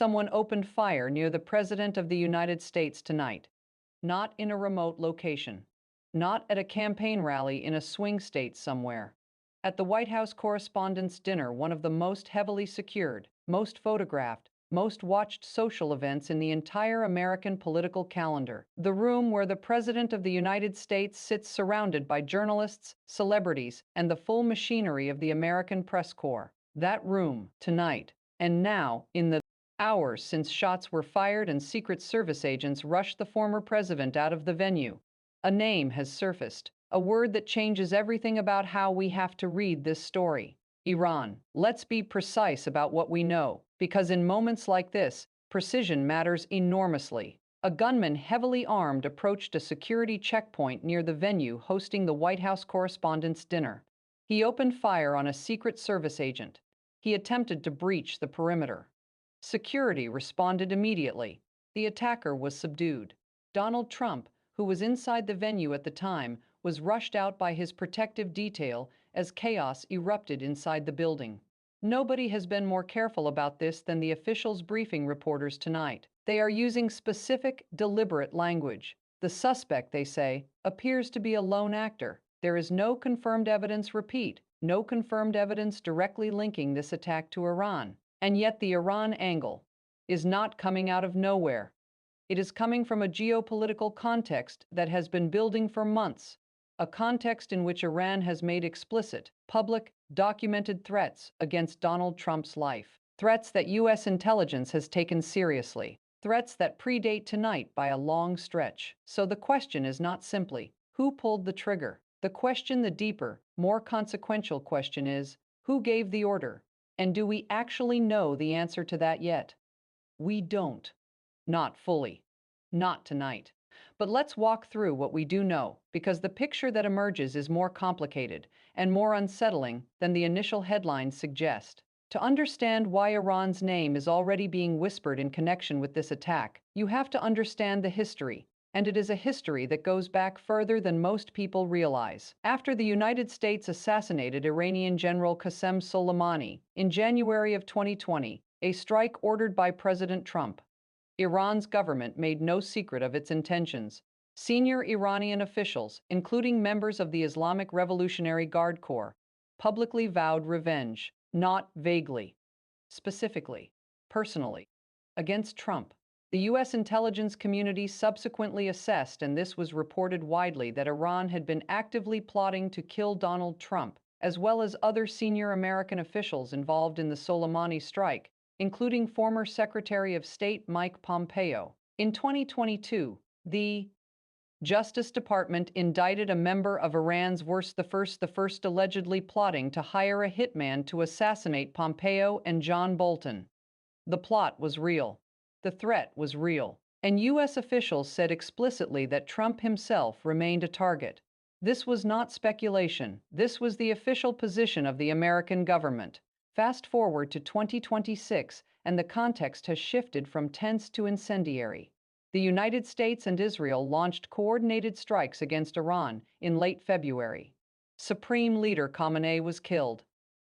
Someone opened fire near the President of the United States tonight. Not in a remote location. Not at a campaign rally in a swing state somewhere. At the White House Correspondents Dinner, one of the most heavily secured, most photographed, most watched social events in the entire American political calendar. The room where the President of the United States sits surrounded by journalists, celebrities, and the full machinery of the American press corps. That room, tonight, and now, in the hours since shots were fired and Secret Service agents rushed the former president out of the venue, a name has surfaced, a word that changes everything about how we have to read this story. Iran. Let's be precise about what we know, because in moments like this, precision matters enormously. A gunman heavily armed approached a security checkpoint near the venue hosting the White House Correspondents' Dinner. He opened fire on a Secret Service agent. He attempted to breach the perimeter. Security responded immediately. The attacker was subdued. Donald Trump, who was inside the venue at the time, was rushed out by his protective detail as chaos erupted inside the building. Nobody has been more careful about this than the officials briefing reporters tonight. They are using specific, deliberate language. The suspect, they say, appears to be a lone actor. There is no confirmed evidence, no confirmed evidence directly linking this attack to Iran. And yet the Iran angle is not coming out of nowhere. It is coming from a geopolitical context that has been building for months, a context in which Iran has made explicit, public, documented threats against Donald Trump's life, threats that U.S. intelligence has taken seriously, threats that predate tonight by a long stretch. So the question is not simply, who pulled the trigger? The question, the deeper, more consequential question is, who gave the order? And do we actually know the answer to that yet? We don't. Not fully. Not tonight. But let's walk through what we do know, because the picture that emerges is more complicated and more unsettling than the initial headlines suggest. To understand why Iran's name is already being whispered in connection with this attack, you have to understand the history, and it is a history that goes back further than most people realize. After the United States assassinated Iranian General Qasem Soleimani in January of 2020, a strike ordered by President Trump, Iran's government made no secret of its intentions. Senior Iranian officials, including members of the Islamic Revolutionary Guard Corps, publicly vowed revenge, not vaguely, specifically, personally, against Trump. The U.S. intelligence community subsequently assessed, and this was reported widely, that Iran had been actively plotting to kill Donald Trump, as well as other senior American officials involved in the Soleimani strike, including former Secretary of State Mike Pompeo. In 2022, the Justice Department indicted a member of Iran's the first allegedly plotting to hire a hitman to assassinate Pompeo and John Bolton. The plot was real. The threat was real. And U.S. officials said explicitly that Trump himself remained a target. This was not speculation. This was the official position of the American government. Fast forward to 2026, and the context has shifted from tense to incendiary. The United States and Israel launched coordinated strikes against Iran in late February. Supreme Leader Khamenei was killed.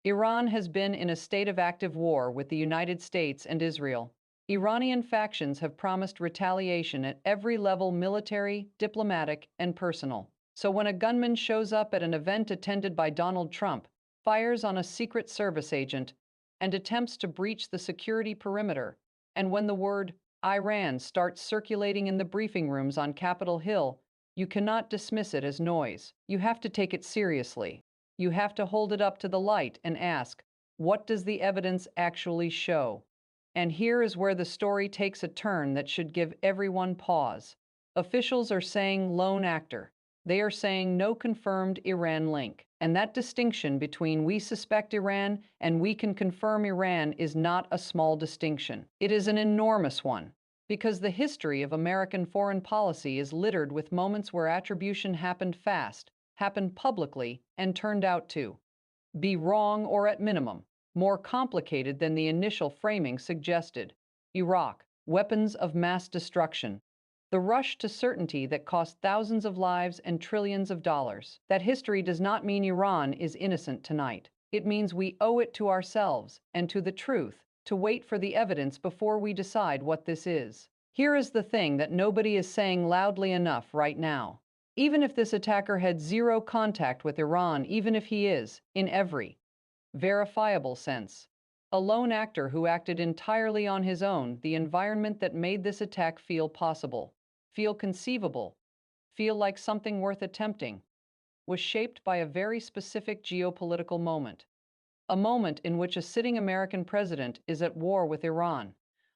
Iran has been in a state of active war with the United States and Israel. Iranian factions have promised retaliation at every level: military, diplomatic, and personal. So when a gunman shows up at an event attended by Donald Trump, fires on a Secret Service agent, and attempts to breach the security perimeter, and when the word Iran starts circulating in the briefing rooms on Capitol Hill, you cannot dismiss it as noise. You have to take it seriously. You have to hold it up to the light and ask, what does the evidence actually show? And here is where the story takes a turn that should give everyone pause. Officials are saying lone actor. They are saying no confirmed Iran link. And that distinction between we suspect Iran and we can confirm Iran is not a small distinction. It is an enormous one, because the history of American foreign policy is littered with moments where attribution happened fast, happened publicly, and turned out to be wrong, or at minimum, more complicated than the initial framing suggested. Iraq, weapons of mass destruction. The rush to certainty that cost thousands of lives and trillions of dollars. That history does not mean Iran is innocent tonight. It means we owe it to ourselves and to the truth to wait for the evidence before we decide what this is. Here is the thing that nobody is saying loudly enough right now. Even if this attacker had zero contact with Iran, even if he is, in every verifiable sense, a lone actor who acted entirely on his own, the environment that made this attack feel possible, feel conceivable, feel like something worth attempting, was shaped by a very specific geopolitical moment. A moment in which a sitting American president is at war with Iran.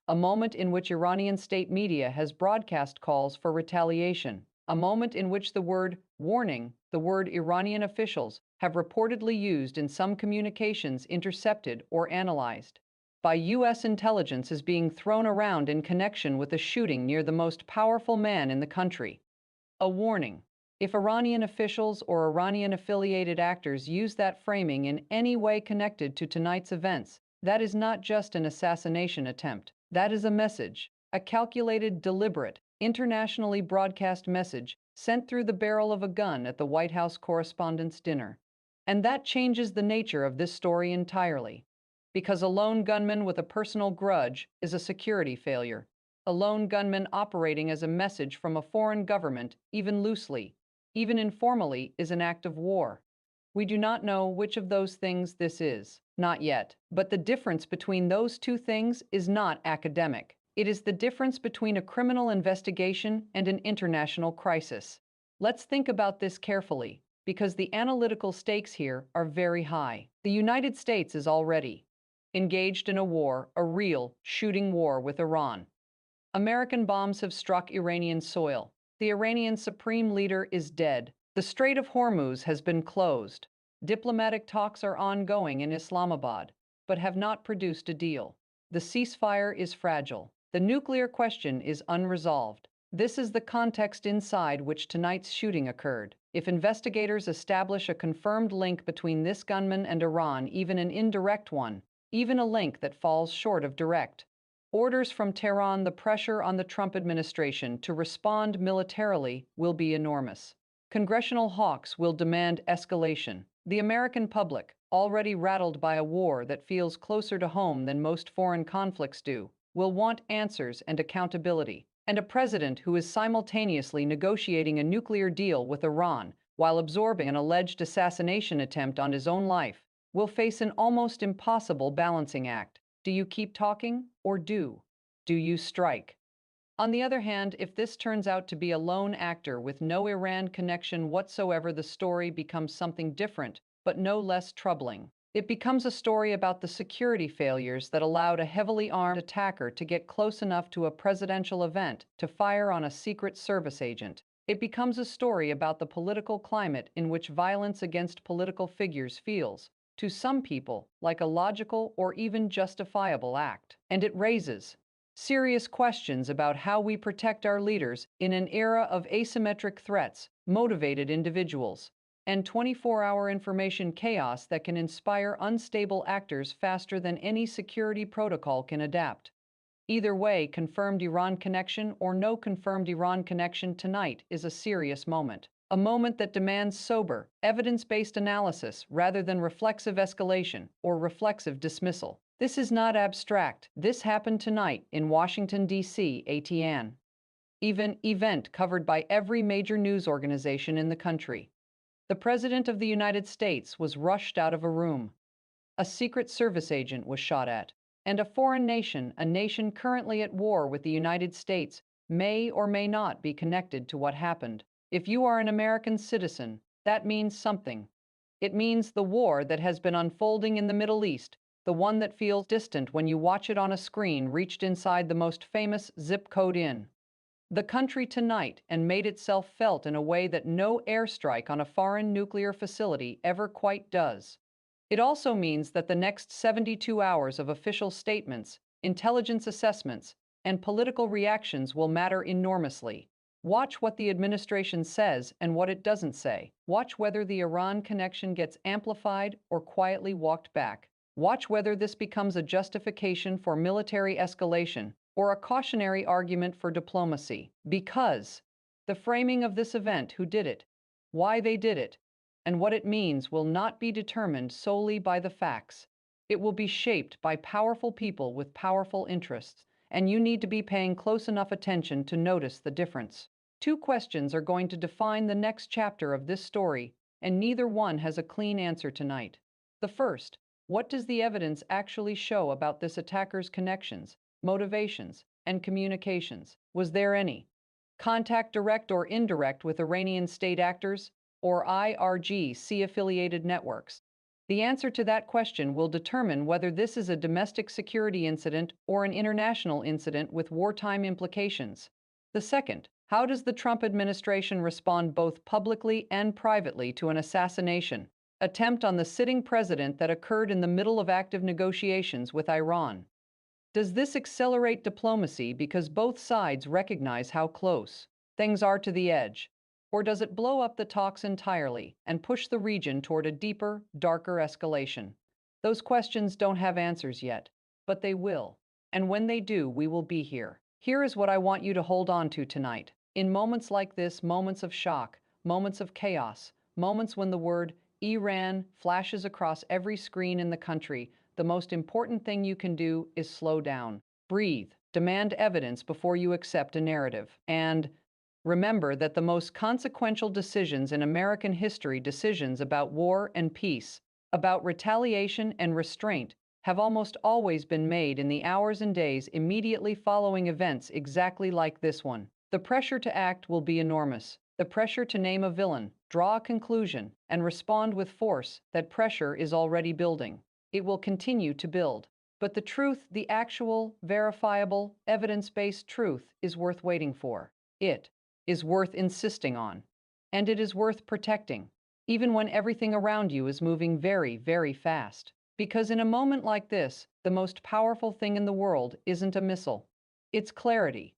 A moment in which Iranian state media has broadcast calls for retaliation. A moment in which the word warning, the word Iranian officials have reportedly used in some communications intercepted or analyzed by U.S. intelligence, is being thrown around in connection with a shooting near the most powerful man in the country. A warning. If Iranian officials or Iranian-affiliated actors use that framing in any way connected to tonight's events, that is not just an assassination attempt. That is a message, a calculated, deliberate, internationally broadcast message sent through the barrel of a gun at the White House Correspondents' Dinner. And that changes the nature of this story entirely. Because a lone gunman with a personal grudge is a security failure. A lone gunman operating as a message from a foreign government, even loosely, even informally, is an act of war. We do not know which of those things this is, not yet, but the difference between those two things is not academic. It is the difference between a criminal investigation and an international crisis. Let's think about this carefully, because the analytical stakes here are very high. The United States is already engaged in a war, a real shooting war with Iran. American bombs have struck Iranian soil. The Iranian supreme leader is dead. The Strait of Hormuz has been closed. Diplomatic talks are ongoing in Islamabad, but have not produced a deal. The ceasefire is fragile. The nuclear question is unresolved. This is the context inside which tonight's shooting occurred. If investigators establish a confirmed link between this gunman and Iran, even an indirect one, even a link that falls short of direct, orders from Tehran, the pressure on the Trump administration to respond militarily will be enormous. Congressional hawks will demand escalation. The American public, already rattled by a war that feels closer to home than most foreign conflicts do, will want answers and accountability. And a president who is simultaneously negotiating a nuclear deal with Iran while absorbing an alleged assassination attempt on his own life will face an almost impossible balancing act. Do you keep talking, or do you strike? On the other hand, if this turns out to be a lone actor with no Iran connection whatsoever, the story becomes something different, but no less troubling. It becomes a story about the security failures that allowed a heavily armed attacker to get close enough to a presidential event to fire on a Secret Service agent. It becomes a story about the political climate in which violence against political figures feels, to some people, like a logical or even justifiable act. And it raises serious questions about how we protect our leaders in an era of asymmetric threats, motivated individuals, and 24-hour information chaos that can inspire unstable actors faster than any security protocol can adapt. Either way, confirmed Iran connection or no confirmed Iran connection, tonight is a serious moment. A moment that demands sober, evidence-based analysis rather than reflexive escalation or reflexive dismissal. This is not abstract. This happened tonight in Washington, D.C., ATN. Event covered by every major news organization in the country. The President of the United States was rushed out of a room. A Secret Service agent was shot at. And a foreign nation, a nation currently at war with the United States, may or may not be connected to what happened. If you are an American citizen, that means something. It means the war that has been unfolding in the Middle East, the one that feels distant when you watch it on a screen, reached inside the most famous zip code in the country tonight and made itself felt in a way that no airstrike on a foreign nuclear facility ever quite does. It also means that the next 72 hours of official statements, intelligence assessments, and political reactions will matter enormously. Watch what the administration says and what it doesn't say. Watch whether the Iran connection gets amplified or quietly walked back. Watch whether this becomes a justification for military escalation or a cautionary argument for diplomacy. Because the framing of this event, who did it, why they did it, and what it means will not be determined solely by the facts. It will be shaped by powerful people with powerful interests, and you need to be paying close enough attention to notice the difference. Two questions are going to define the next chapter of this story, and neither one has a clean answer tonight. The first, what does the evidence actually show about this attacker's connections, motivations, and communications? Was there any contact, direct or indirect, with Iranian state actors or IRGC affiliated networks? The answer to that question will determine whether this is a domestic security incident or an international incident with wartime implications. The second, how does the Trump administration respond both publicly and privately to an assassination attempt on the sitting president that occurred in the middle of active negotiations with Iran? Does this accelerate diplomacy because both sides recognize how close things are to the edge? Or does it blow up the talks entirely and push the region toward a deeper, darker escalation? Those questions don't have answers yet, but they will. And when they do, we will be here. Here is what I want you to hold on to tonight. In moments like this, moments of shock, moments of chaos, moments when the word Iran flashes across every screen in the country, the most important thing you can do is slow down, breathe, demand evidence before you accept a narrative, and remember that the most consequential decisions in American history, decisions about war and peace, about retaliation and restraint, have almost always been made in the hours and days immediately following events exactly like this one. The pressure to act will be enormous. The pressure to name a villain, draw a conclusion, and respond with force, that pressure is already building. It will continue to build. But the truth, the actual, verifiable, evidence-based truth, is worth waiting for. It is worth insisting on. And it is worth protecting, even when everything around you is moving very, very fast. Because in a moment like this, the most powerful thing in the world isn't a missile. It's clarity.